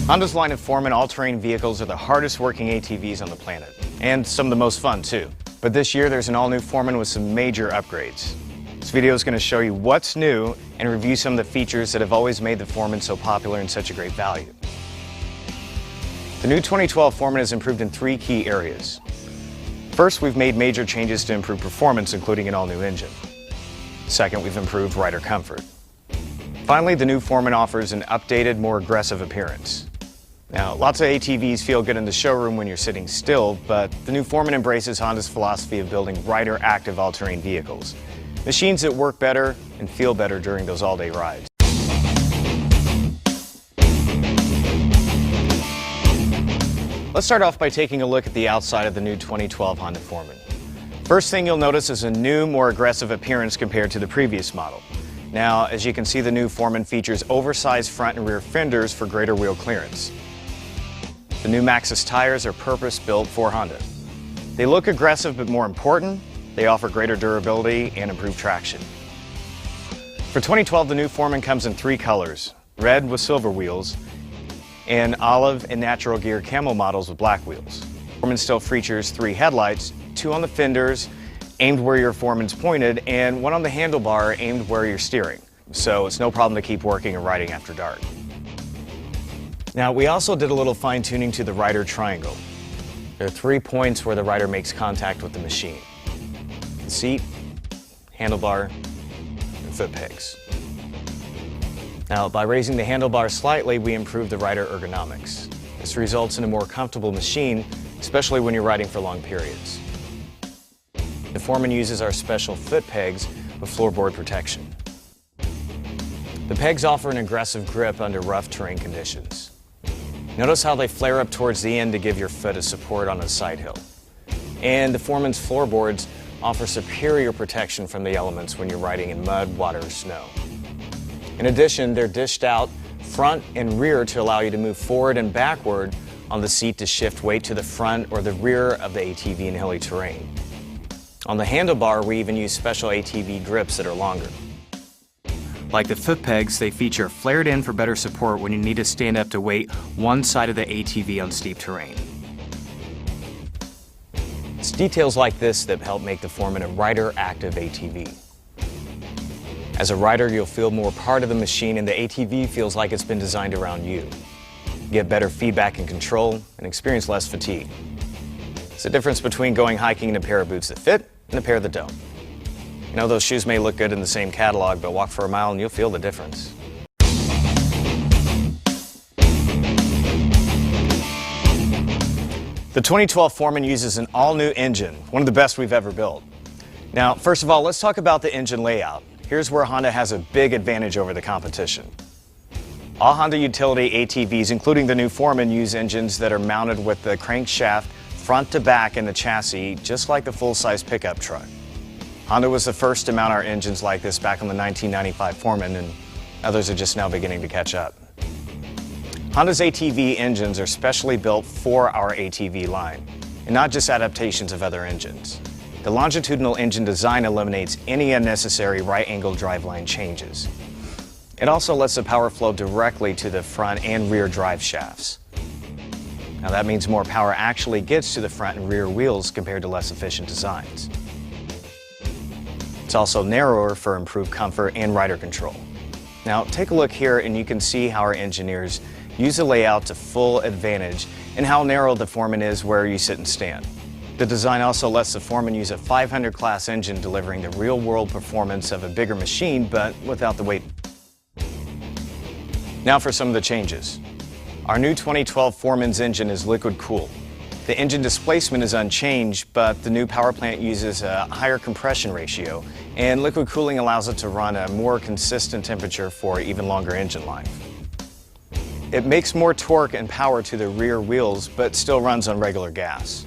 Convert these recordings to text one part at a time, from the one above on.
Honda's line of Foreman all-terrain vehicles are the hardest working ATVs on the planet, and some of the most fun too. But this year there's an all-new Foreman with some major upgrades. This video is going to show you what's new and review some of the features that have always made the Foreman so popular and such a great value. The new 2012 Foreman has improved in three key areas. First, we've made major changes to improve performance, including an all-new engine. Second, we've improved rider comfort. Finally, the new Foreman offers an updated, more aggressive appearance. Now, lots of ATVs feel good in the showroom when you're sitting still, but the new Foreman embraces Honda's philosophy of building rider-active all-terrain vehicles. Machines that work better and feel better during those all-day rides. Let's start off by taking a look at the outside of the new 2012 Honda Foreman. First thing you'll notice is a new, more aggressive appearance compared to the previous model. Now, as you can see, the new Foreman features oversized front and rear fenders for greater wheel clearance. The new Maxxis tires are purpose-built for Honda. They look aggressive, but more important, they offer greater durability and improved traction. For 2012, the new Foreman comes in three colors: red with silver wheels, and olive and natural gear camo models with black wheels. Foreman still features three headlights, two on the fenders, aimed where your Foreman's pointed, and one on the handlebar aimed where you're steering. So it's no problem to keep working or riding after dark. Now, we also did a little fine-tuning to the rider triangle. There are 3 points where the rider makes contact with the machine: the seat, handlebar, and foot pegs. Now, by raising the handlebar slightly, we improve the rider ergonomics. This results in a more comfortable machine, especially when you're riding for long periods. The Foreman uses our special foot pegs with floorboard protection. The pegs offer an aggressive grip under rough terrain conditions. Notice how they flare up towards the end to give your foot a support on a side hill. And the Foreman's floorboards offer superior protection from the elements when you're riding in mud, water, or snow. In addition, they're dished out front and rear to allow you to move forward and backward on the seat to shift weight to the front or the rear of the ATV in hilly terrain. On the handlebar, we even use special ATV grips that are longer. Like the foot pegs, they feature flared in for better support when you need to stand up to weight one side of the ATV on steep terrain. It's details like this that help make the Foreman a rider-active ATV. As a rider, you'll feel more part of the machine, and the ATV feels like it's been designed around you. You get better feedback and control and experience less fatigue. It's the difference between going hiking in a pair of boots that fit and a pair that don't. You know, those shoes may look good in the same catalog, but walk for a mile and you'll feel the difference. The 2012 Foreman uses an all-new engine, one of the best we've ever built. Now, first of all, let's talk about the engine layout. Here's where Honda has a big advantage over the competition. All Honda utility ATVs, including the new Foreman, use engines that are mounted with the crankshaft front to back in the chassis, just like the full-size pickup truck. Honda was the first to mount our engines like this back on the 1995 Foreman, and others are just now beginning to catch up. Honda's ATV engines are specially built for our ATV line, and not just adaptations of other engines. The longitudinal engine design eliminates any unnecessary right-angle driveline changes. It also lets the power flow directly to the front and rear drive shafts. Now that means more power actually gets to the front and rear wheels compared to less efficient designs. It's also narrower for improved comfort and rider control. Now take a look here and you can see how our engineers use the layout to full advantage and how narrow the Foreman is where you sit and stand. The design also lets the Foreman use a 500 class engine, delivering the real-world performance of a bigger machine, but without the weight. Now for some of the changes. Our new 2012 Foreman's engine is liquid-cooled. The engine displacement is unchanged, but the new power plant uses a higher compression ratio, and liquid cooling allows it to run a more consistent temperature for even longer engine life. It makes more torque and power to the rear wheels, but still runs on regular gas.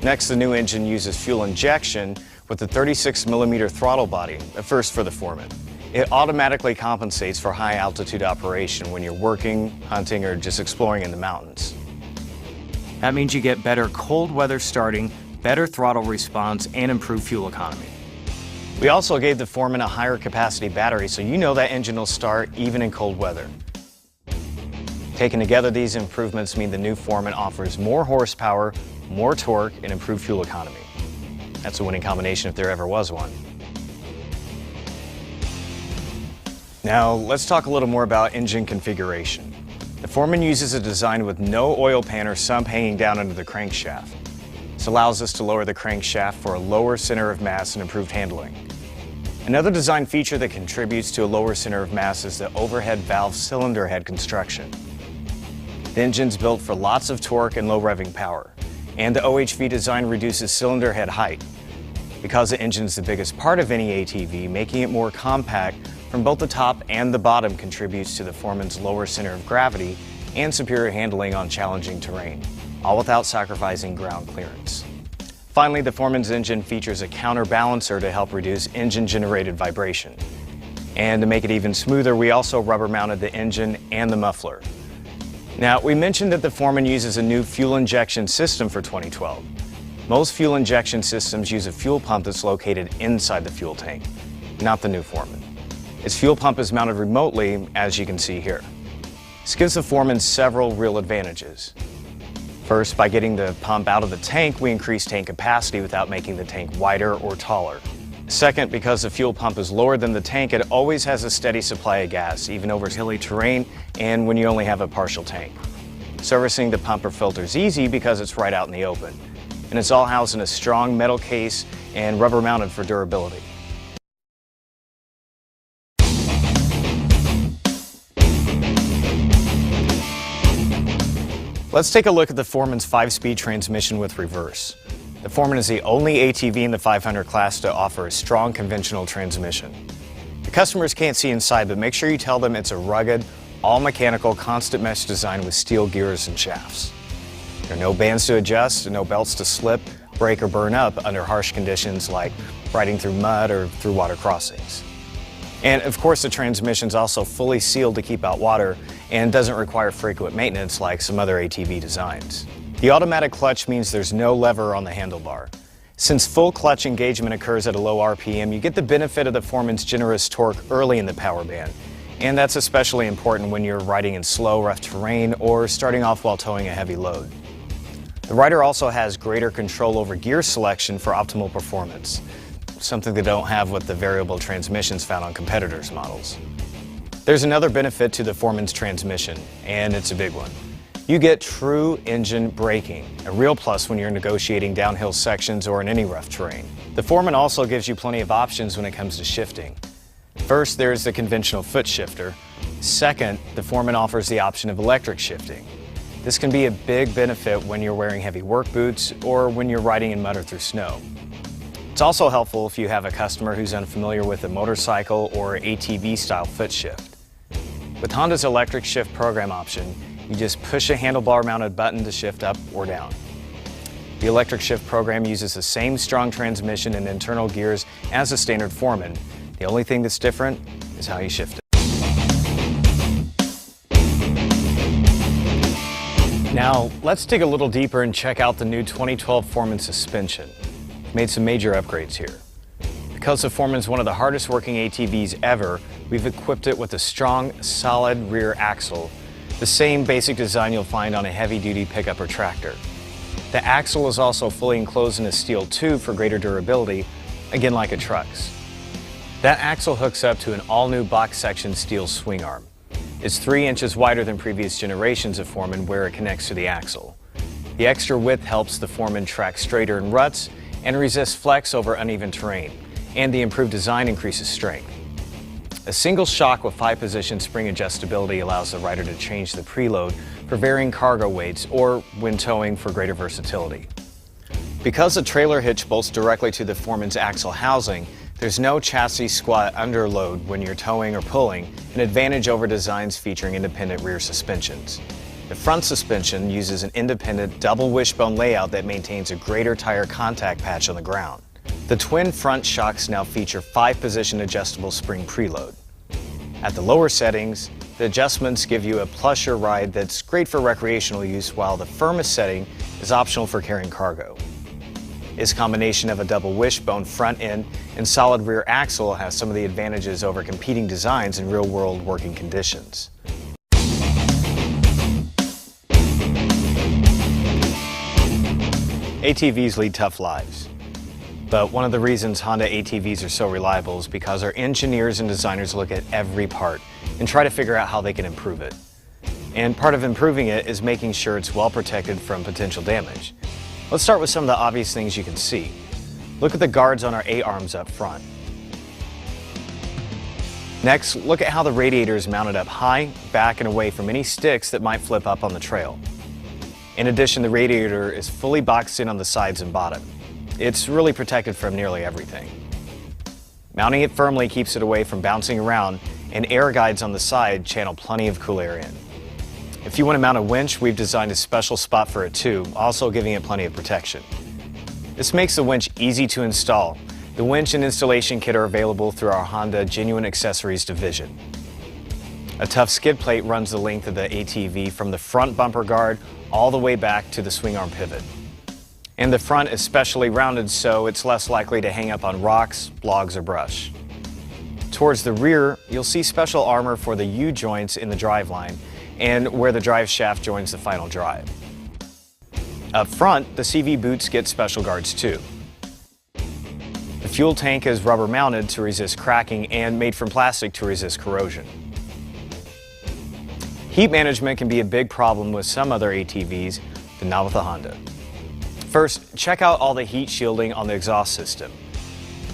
Next, the new engine uses fuel injection with a 36mm throttle body, a first for the Foreman. It automatically compensates for high altitude operation when you're working, hunting, or just exploring in the mountains. That means you get better cold weather starting, better throttle response, and improved fuel economy. We also gave the Foreman a higher capacity battery, so you know that engine will start even in cold weather. Taken together, these improvements mean the new Foreman offers more horsepower, more torque, and improved fuel economy. That's a winning combination if there ever was one. Now, let's talk a little more about engine configuration. The Foreman uses a design with no oil pan or sump hanging down under the crankshaft. This allows us to lower the crankshaft for a lower center of mass and improved handling. Another design feature that contributes to a lower center of mass is the overhead valve cylinder head construction. The engine's built for lots of torque and low revving power, and the OHV design reduces cylinder head height. Because the engine is the biggest part of any ATV, making it more compact from both the top and the bottom contributes to the Foreman's lower center of gravity and superior handling on challenging terrain, all without sacrificing ground clearance. Finally, the Foreman's engine features a counterbalancer to help reduce engine-generated vibration. And to make it even smoother, we also rubber-mounted the engine and the muffler. Now, we mentioned that the Foreman uses a new fuel injection system for 2012. Most fuel injection systems use a fuel pump that's located inside the fuel tank, not the new Foreman. Its fuel pump is mounted remotely, as you can see here. This gives the Foreman several real advantages. First, by getting the pump out of the tank, we increase tank capacity without making the tank wider or taller. Second, because the fuel pump is lower than the tank, it always has a steady supply of gas, even over hilly terrain and when you only have a partial tank. Servicing the pump or filter is easy because it's right out in the open. And it's all housed in a strong metal case and rubber mounted for durability. Let's take a look at the Foreman's 5-speed transmission with reverse. The Foreman is the only ATV in the 500 class to offer a strong conventional transmission. The customers can't see inside, but make sure you tell them it's a rugged, all-mechanical, constant mesh design with steel gears and shafts. There are no bands to adjust and no belts to slip, break, or burn up under harsh conditions like riding through mud or through water crossings. And of course, the transmission is also fully sealed to keep out water and doesn't require frequent maintenance like some other ATV designs. The automatic clutch means there's no lever on the handlebar. Since full clutch engagement occurs at a low RPM, you get the benefit of the Foreman's generous torque early in the power band. And that's especially important when you're riding in slow, rough terrain or starting off while towing a heavy load. The rider also has greater control over gear selection for optimal performance, something they don't have with the variable transmissions found on competitors' models. There's another benefit to the Foreman's transmission, and it's a big one. You get true engine braking, a real plus when you're negotiating downhill sections or in any rough terrain. The Foreman also gives you plenty of options when it comes to shifting. First, there's the conventional foot shifter. Second, the Foreman offers the option of electric shifting. This can be a big benefit when you're wearing heavy work boots or when you're riding in mud or through snow. It's also helpful if you have a customer who's unfamiliar with a motorcycle or ATV style foot shift. With Honda's electric shift program option, you just push a handlebar mounted button to shift up or down. The electric shift program uses the same strong transmission and internal gears as the standard Foreman. The only thing that's different is how you shift it. Now, let's dig a little deeper and check out the new 2012 Foreman suspension. We've made some major upgrades here. Because the Foreman is one of the hardest working ATVs ever, we've equipped it with a strong, solid rear axle, the same basic design you'll find on a heavy-duty pickup or tractor. The axle is also fully enclosed in a steel tube for greater durability, again like a truck's. That axle hooks up to an all-new box-section steel swing arm. It's 3 inches wider than previous generations of Foreman where it connects to the axle. The extra width helps the Foreman track straighter in ruts and resist flex over uneven terrain, and the improved design increases strength. A single shock with 5-position spring adjustability allows the rider to change the preload for varying cargo weights or when towing for greater versatility. Because the trailer hitch bolts directly to the Foreman's axle housing, there's no chassis squat underload when you're towing or pulling, an advantage over designs featuring independent rear suspensions. The front suspension uses an independent double wishbone layout that maintains a greater tire contact patch on the ground. The twin front shocks now feature 5-position adjustable spring preload. At the lower settings, the adjustments give you a plusher ride that's great for recreational use, while the firmest setting is optional for carrying cargo. Its combination of a double wishbone front end and solid rear axle has some of the advantages over competing designs in real-world working conditions. ATVs lead tough lives. But one of the reasons Honda ATVs are so reliable is because our engineers and designers look at every part and try to figure out how they can improve it. And part of improving it is making sure it's well protected from potential damage. Let's start with some of the obvious things you can see. Look at the guards on our A-arms up front. Next, look at how the radiator is mounted up high, back, and away from any sticks that might flip up on the trail. In addition, the radiator is fully boxed in on the sides and bottom. It's really protected from nearly everything. Mounting it firmly keeps it away from bouncing around, and air guides on the side channel plenty of cool air in. If you want to mount a winch, we've designed a special spot for it too, also giving it plenty of protection. This makes the winch easy to install. The winch and installation kit are available through our Honda Genuine Accessories division. A tough skid plate runs the length of the ATV from the front bumper guard all the way back to the swing arm pivot. And the front is specially rounded so it's less likely to hang up on rocks, logs, or brush. Towards the rear, you'll see special armor for the U-joints in the driveline and where the drive shaft joins the final drive. Up front, the CV boots get special guards too. The fuel tank is rubber mounted to resist cracking and made from plastic to resist corrosion. Heat management can be a big problem with some other ATVs, but not with the Honda. First, check out all the heat shielding on the exhaust system.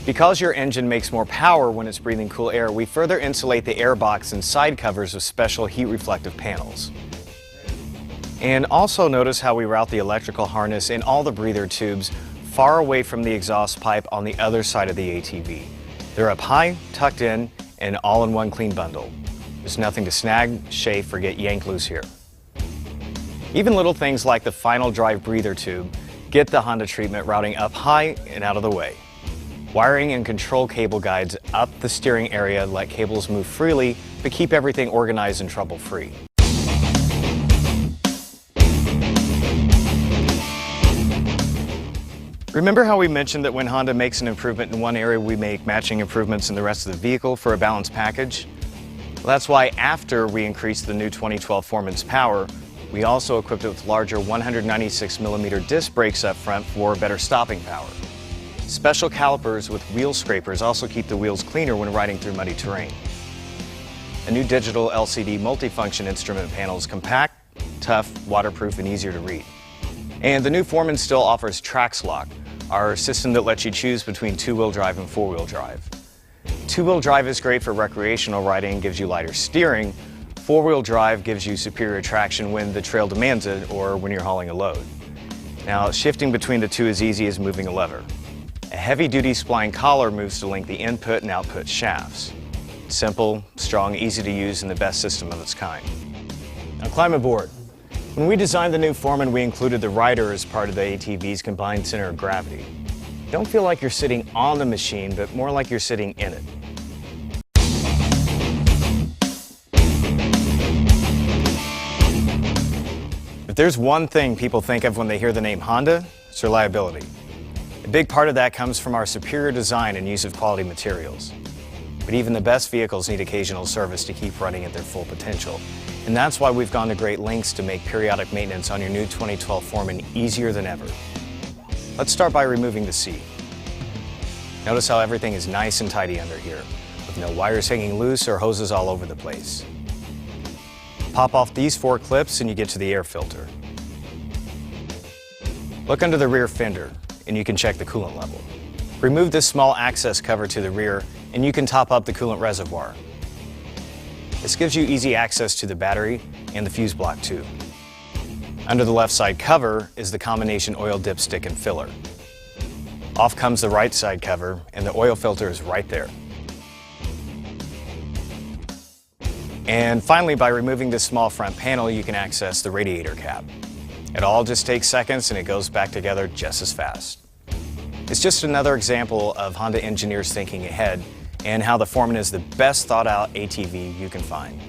Because your engine makes more power when it's breathing cool air, we further insulate the air box and side covers with special heat reflective panels. And also notice how we route the electrical harness and all the breather tubes far away from the exhaust pipe on the other side of the ATV. They're up high, tucked in, and all in one clean bundle. There's nothing to snag, chafe, or get yanked loose here. Even little things like the final drive breather tube get the Honda treatment, routing up high and out of the way. Wiring and control cable guides up the steering area let cables move freely, but keep everything organized and trouble-free. Remember how we mentioned that when Honda makes an improvement in one area, we make matching improvements in the rest of the vehicle for a balanced package? Well, that's why after we increased the new 2012 Foreman's power, we also equipped it with larger 196mm disc brakes up front for better stopping power. Special calipers with wheel scrapers also keep the wheels cleaner when riding through muddy terrain. A new digital LCD multifunction instrument panel is compact, tough, waterproof, and easier to read. And the new Foreman still offers Trax Lock, our system that lets you choose between two-wheel drive and four-wheel drive. Two-wheel drive is great for recreational riding and gives you lighter steering. Four-wheel drive gives you superior traction when the trail demands it or when you're hauling a load. Now, shifting between the two is easy as moving a lever. A heavy-duty spline collar moves to link the input and output shafts. Simple, strong, easy to use, and the best system of its kind. Now climb aboard. When we designed the new Foreman, we included the rider as part of the ATV's combined center of gravity. Don't feel like you're sitting on the machine, but more like you're sitting in it. If there's one thing people think of when they hear the name Honda, it's reliability. A big part of that comes from our superior design and use of quality materials. But even the best vehicles need occasional service to keep running at their full potential. And that's why we've gone to great lengths to make periodic maintenance on your new 2012 Foreman easier than ever. Let's start by removing the seat. Notice how everything is nice and tidy under here, with no wires hanging loose or hoses all over the place. Pop off these 4 clips and you get to the air filter. Look under the rear fender and you can check the coolant level. Remove this small access cover to the rear and you can top up the coolant reservoir. This gives you easy access to the battery and the fuse block too. Under the left side cover is the combination oil dipstick and filler. Off comes the right side cover and the oil filter is right there. And finally, by removing this small front panel, you can access the radiator cap. It all just takes seconds and it goes back together just as fast. It's just another example of Honda engineers thinking ahead and how the Foreman is the best thought out ATV you can find.